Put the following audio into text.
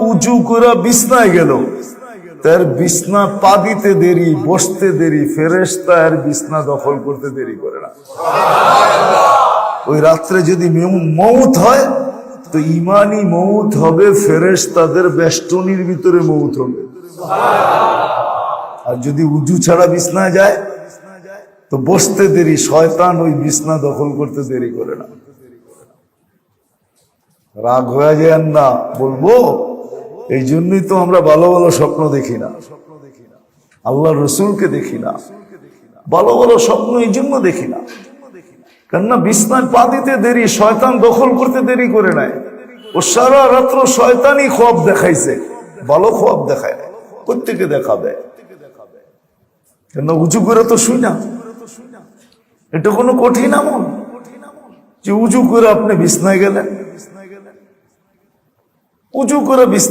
উঁচু করে বিছনায় গেল, তার বিছনা পা দিতে দেরি, বসতে দেরি, ফেরেশতা আর বিছনা দখল করতে দেরি করে না। ওই রাত্রে যদি মউত হয় তো ইমানি মউত হবে, ফেরেশতাদের বেষ্টনীর ভিতরে মউত হবে। আর যদি উজু ছাড়া বিছনায় যায় তো বসতে দেরি, শয়তান ওই বিছনা দখল করতে দেরি করে না। রাগ হয়ে যায় না বলবো, এই জন্যই তো আমরা ভালো ভালো স্বপ্ন দেখি না, আল্লাহ রসুলকে দেখি না, ভালো ভালো স্বপ্ন এই জন্য দেখি না, কেননা বিছনায় পা দিতে দেরি, শয়তান দখল করতে দেরি করে নেয়। ও সারা রাত্র শয়তানি খোয়াব দেখাইছে, ভালো খোয়াব দেখায় না। প্রত্যেকে দেখাবে, কেন উঁচু করে তো শুই না। এটা কোনো কঠিন আমল যে উঁচু করে আপনি বিছনায় গেলেন, উঁচু করে